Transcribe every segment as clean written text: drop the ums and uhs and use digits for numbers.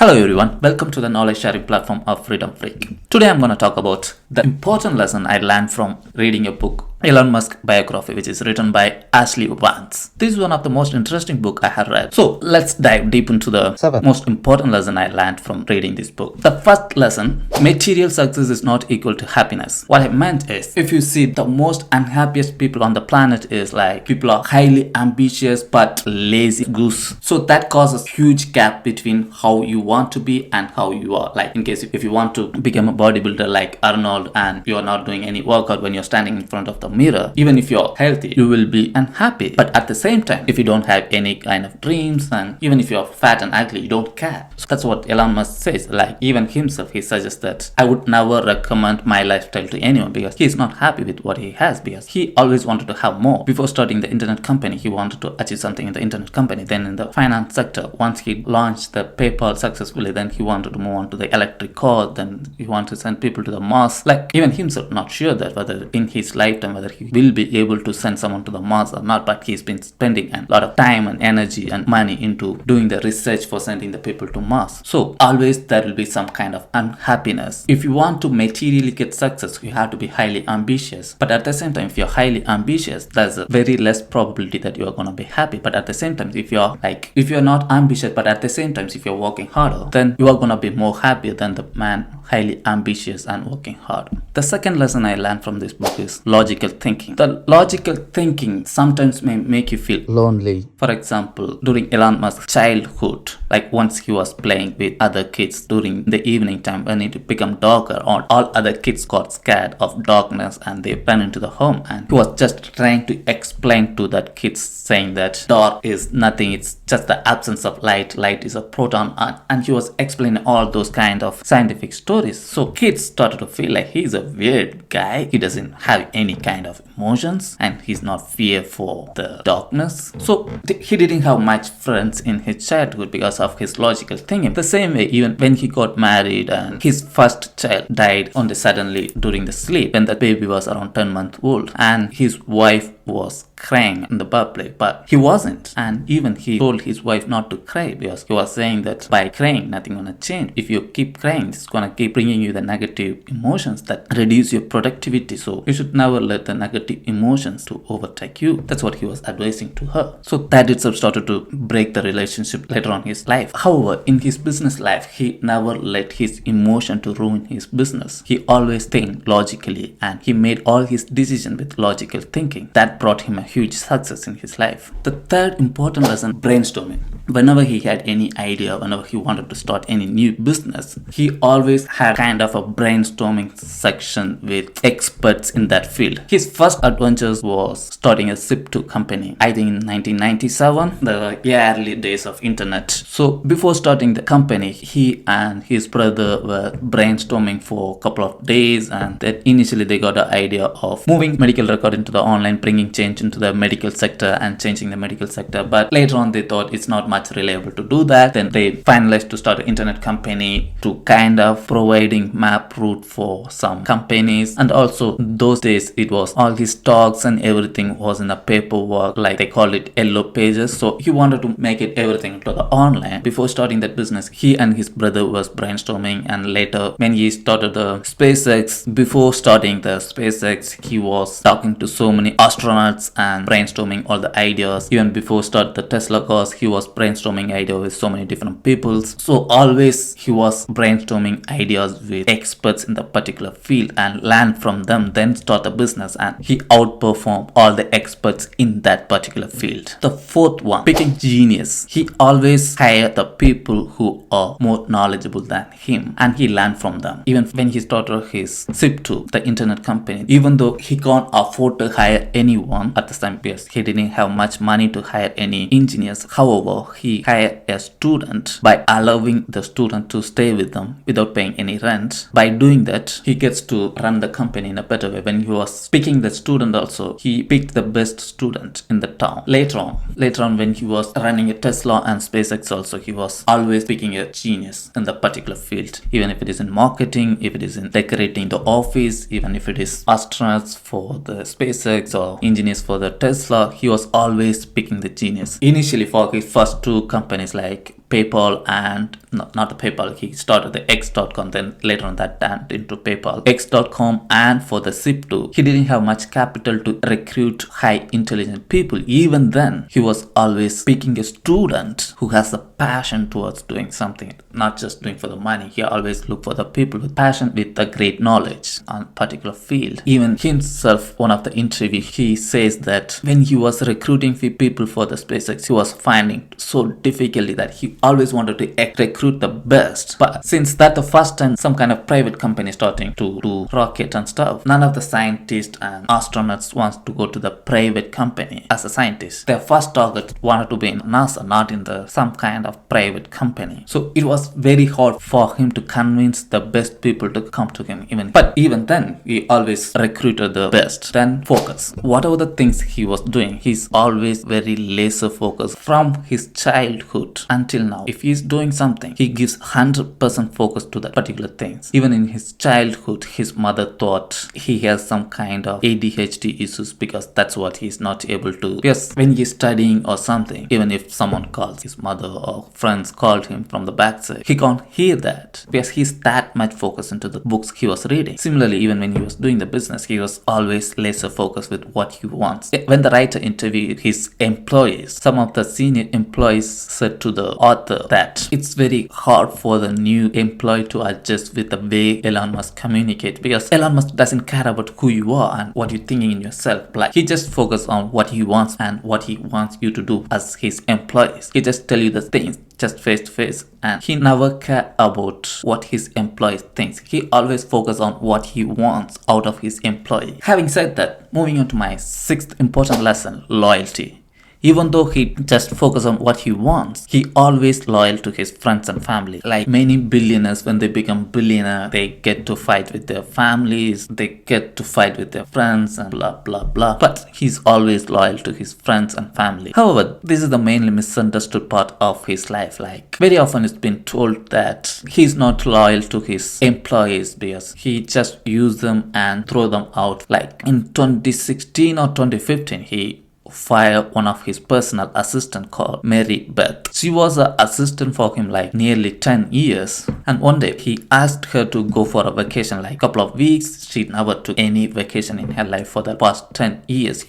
Hello everyone, welcome to the knowledge sharing platform of Freedom Freak. Today I'm going to talk about the important lesson I learned from reading a book, Elon Musk biography, which is written by Ashley Vance. This is one of the most interesting book I have read. So let's dive deep into the most important lesson I learned from reading this book. The first lesson, material success is not equal to happiness. What I meant is, if you see the most unhappiest people on the planet is like people are highly ambitious but lazy goose. So that causes huge gap between how you want to be and how you are. Like in case if you want to become a bodybuilder like Arnold and you are not doing any workout when you're standing in front of the mirror, even if you're healthy, you will be unhappy. But at the same time, if you don't have any kind of dreams, and even if you're fat and ugly, you don't care. So that's what Elon Musk says. Like even himself, he suggests that I would never recommend my lifestyle to anyone because he's not happy with what he has, because he always wanted to have more. Before starting the internet company, he wanted to achieve something in the internet company. Then in the finance sector, once he launched the PayPal successfully, then he wanted to move on to the electric car. Then he wanted to send people to the Mars. Like even himself not sure that whether in his lifetime whether he will be able to send someone to the Mars or not, but he's been spending a lot of time and energy and money into doing the research for sending the people to Mars. So always there will be some kind of unhappiness. If you want to materially get success, you have to be highly ambitious. But at the same time, if you're highly ambitious, there's a very less probability that you are going to be happy. But at the same time, if you're not ambitious, but at the same time, if you're working harder, then you are going to be more happier than the man highly ambitious and working hard. The second lesson I learned from this book is logical thinking. The logical thinking sometimes may make you feel lonely. For example, during Elon Musk's childhood, like once he was playing with other kids during the evening time when it became darker, all other kids got scared of darkness and they ran into the home, and he was just trying to explain to that kids, saying that dark is nothing, it's just the absence of light. Light is a proton, and he was explaining all those kind of scientific stories. So kids started to feel like he's a weird guy. He doesn't have any kind of emotions and he's not fear for the darkness. So he didn't have much friends in his childhood because of his logical thinking. The same way, even when he got married and his first child died on the suddenly during the sleep when the baby was around 10 months old, and his wife was crying in the public, but he wasn't. And even he told his wife not to cry because he was saying that by crying nothing gonna change. If you keep crying, it's gonna keep bringing you the negative emotions that reduce your productivity. So you should never let the negative emotions to overtake you. That's what he was advising to her. So that itself started to break the relationship later on in his life. However, in his business life, he never let his emotion to ruin his business. He always think logically and he made all his decisions with logical thinking. That brought him a huge success in his life. The third important lesson, brainstorming. Whenever he had any idea, whenever he wanted to start any new business, he always had kind of a brainstorming section with experts in that field. His first adventures was starting a Zip2 company, I think in 1997, the early days of internet. So before starting the company, he and his brother were brainstorming for a couple of days, and then initially they got the idea of moving medical record into the online, bringing change into the medical sector and changing the medical sector. But later on they thought it's not much reliable to do that. Then they finalized to start an internet company to kind of providing map route for some companies. And also those days it was all his talks and everything was in the paperwork, like they called it yellow pages. So he wanted to make it everything to the online. Before starting that business, he and his brother was brainstorming, and later when he started the SpaceX, before starting the SpaceX, he was talking to so many astronauts and brainstorming all the ideas. Even before start the Tesla cars, he was brainstorming ideas with so many different people. So always he was brainstorming ideas with experts in the particular field and learn from them, then start a business, and he outperformed all the experts in that particular field. The fourth one, picking genius. He always hired the people who are more knowledgeable than him and he learned from them. Even when he started his Zip2, the internet company, even though he can't afford to hire anyone at the time because he didn't have much money to hire any engineers. However, he hired a student by allowing the student to stay with them without paying any rent. By doing that, he gets to run the company in a better way. When he was picking the student also, he picked the best student in the town. Later on when he was running a Tesla and SpaceX also, he was always picking a genius in the particular field. Even if it is in marketing, if it is in decorating the office, even if it is astronauts for the SpaceX or engineers for the Tesla, he was always picking the genius. Initially for his first two companies like PayPal and not the PayPal. He started the X.com, then later on that turned into PayPal. X.com, and for the Zip2, he didn't have much capital to recruit high intelligent people. Even then, he was always picking a student who has a passion towards doing something, not just doing for the money. He always looked for the people with passion, with a great knowledge on a particular field. Even himself, one of the interview, he says that when he was recruiting people for the SpaceX, he was finding so difficulty that he always wanted to recruit the best. But since that the first time some kind of private company starting to do rocket and stuff, none of the scientists and astronauts wants to go to the private company as a scientist. Their first target wanted to be in NASA, not in the some kind of private company. So it was very hard for him to convince the best people to come to him. But even then, he always recruited the best. Then focus. Whatever the things he was doing, he's always very laser focused from his childhood until now. If he's doing something, he gives 100% focus to that particular things. Even in his childhood, his mother thought he has some kind of ADHD issues because that's what he's not able to. Because when he's studying or something, even if someone calls, his mother or friends called him from the backside, he can't hear that because he's that much focused into the books he was reading. Similarly, even when he was doing the business, he was always laser focused with what he wants. When the writer interviewed his employees, some of the senior employees said to the author that it's very hard for the new employee to adjust with the way Elon Musk communicate, because Elon Musk doesn't care about who you are and what you're thinking in yourself. Like, he just focuses on what he wants and what he wants you to do as his employees. He just tell you the things just face to face, and he never care about what his employees thinks. He always focus on what he wants out of his employee. Having said that, moving on to my sixth important lesson, loyalty. Even though he just focus on what he wants, he always loyal to his friends and family. Like many billionaires, when they become billionaire, they get to fight with their families, they get to fight with their friends and blah blah blah. But he's always loyal to his friends and family. However, this is the mainly misunderstood part of his life. Like very often it's been told that he's not loyal to his employees because he just use them and throw them out. Like in 2016 or 2015, he fired one of his personal assistant called Mary Beth. She was an assistant for him like nearly 10 years, and one day he asked her to go for a vacation like a couple of weeks. She never took any vacation in her life for the past 10 years.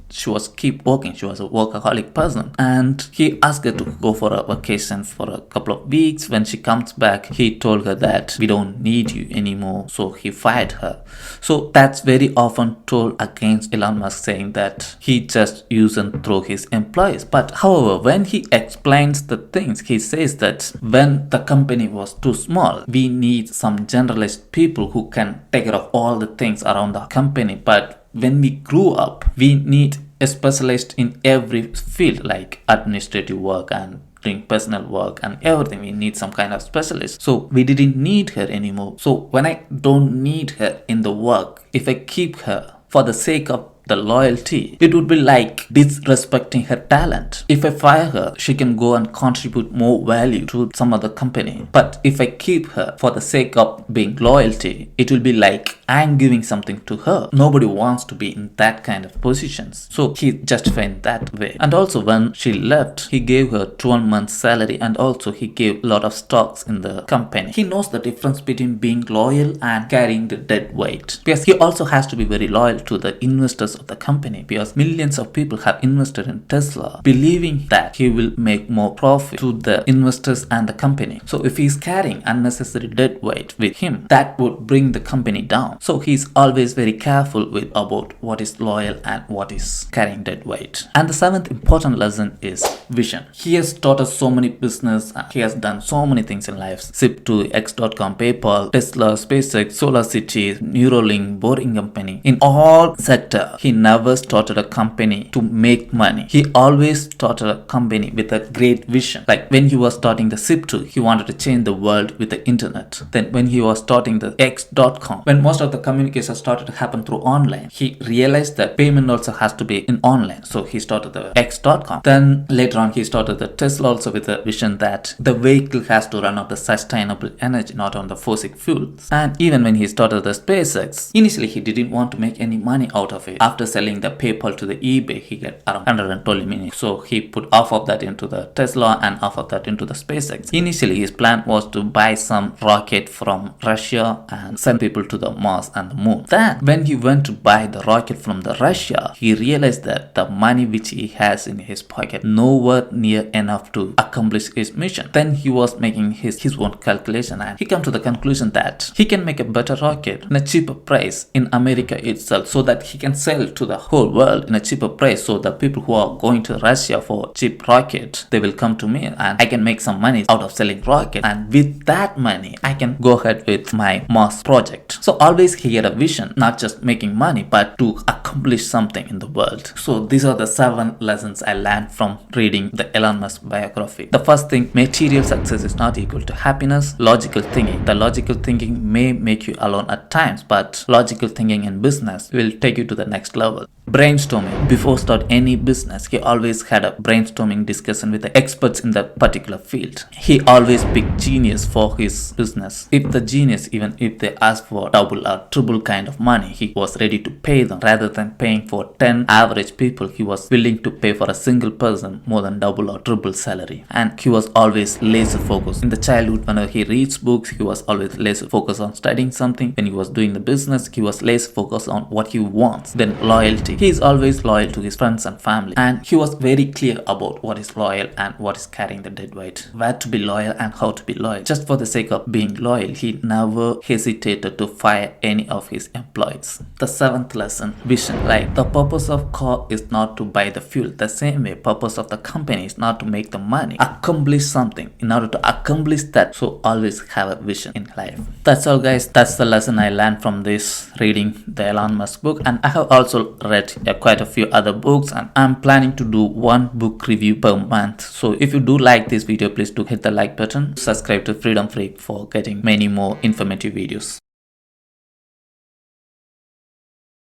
She was keep working. She was a workaholic person, and he asked her to go for a vacation for a couple of weeks. When she comes back, he told her that we don't need you anymore, so he fired her. So that's very often told against Elon Musk, saying that he just use and throw his employees. But however, when he explains the things, he says that when the company was too small, we need some generalist people who can take care of all the things around the company. But when we grew up, we need a specialist in every field, like administrative work and doing personal work and everything. We need some kind of specialist. So we didn't need her anymore. So when I don't need her in the work, if I keep her for the sake of the loyalty, it would be like disrespecting her talent. If I fire her, she can go and contribute more value to some other company. But if I keep her for the sake of being loyalty, it will be like I'm giving something to her. Nobody wants to be in that kind of positions. So he justified that way. And also when she left, he gave her 12 months salary, and also he gave a lot of stocks in the company. He knows the difference between being loyal and carrying the dead weight, because he also has to be very loyal to the investors of the company, because millions of people have invested in Tesla believing that he will make more profit to the investors and the company. So if he's carrying unnecessary dead weight with him, that would bring the company down. So he's always very careful with about what is loyal and what is carrying dead weight. And the seventh important lesson is vision. He has taught us so many business, he has done so many things in life: Zip2, X.com, PayPal, Tesla, SpaceX, Solar City, Neuralink, Boring Company. In all sector, he never started a company to make money. He always started a company with a great vision. Like when he was starting the Zip2, he wanted to change the world with the internet. Then when he was starting the X.com, when most of the communication started to happen through online, he realized that payment also has to be in online. So he started the X.com. Then later on, he started the Tesla also with a vision that the vehicle has to run on the sustainable energy, not on the fossil fuels. And even when he started the SpaceX, initially he didn't want to make any money out of it. after selling the PayPal to the eBay, he got around 120 million. So he put half of that into the Tesla and half of that into the SpaceX. Initially, his plan was to buy some rocket from Russia and send people to the Mars and the moon. Then, when he went to buy the rocket from the Russia, he realized that the money which he has in his pocket nowhere near enough to accomplish his mission. Then he was making his own calculation, and he came to the conclusion that he can make a better rocket in a cheaper price in America itself, so that he can sell to the whole world in a cheaper price. So the people who are going to Russia for cheap rocket, they will come to me and I can make some money out of selling rocket, and with that money I can go ahead with my Mars project. So always he had a vision, not just making money but to accomplish something in the world. So these are the 7 lessons I learned from reading the Elon Musk biography. The first thing, material success is not equal to happiness. Logical thinking. The logical thinking may make you alone at times, but logical thinking in business will take you to the next level. Brainstorming. Before start any business, he always had a brainstorming discussion with the experts in that particular field. He always picked genius for his business. If the genius, even if they asked for double or triple kind of money, he was ready to pay them. Rather than paying for 10 average people, he was willing to pay for a single person more than double or triple salary. And he was always laser focused. In the childhood, whenever he reads books, he was always laser focused on studying something. When he was doing the business, he was laser focused on what he wants. Then loyalty. He is always loyal to his friends and family, and he was very clear about what is loyal and what is carrying the dead weight, where to be loyal and how to be loyal. Just for the sake of being loyal, he never hesitated to fire any of his employees. The 7th lesson, vision. Like, the purpose of car is not to buy the fuel. The same way, purpose of the company is not to make the money. Accomplish something. In order to accomplish that, so always have a vision in life. That's all, guys. That's the lesson I learned from this reading the Elon Musk book, and I have also read quite a few other books, and I'm planning to do 1 book review per month. So if you do like this video, please do hit the like button. Subscribe to Freedom Freak for getting many more informative videos.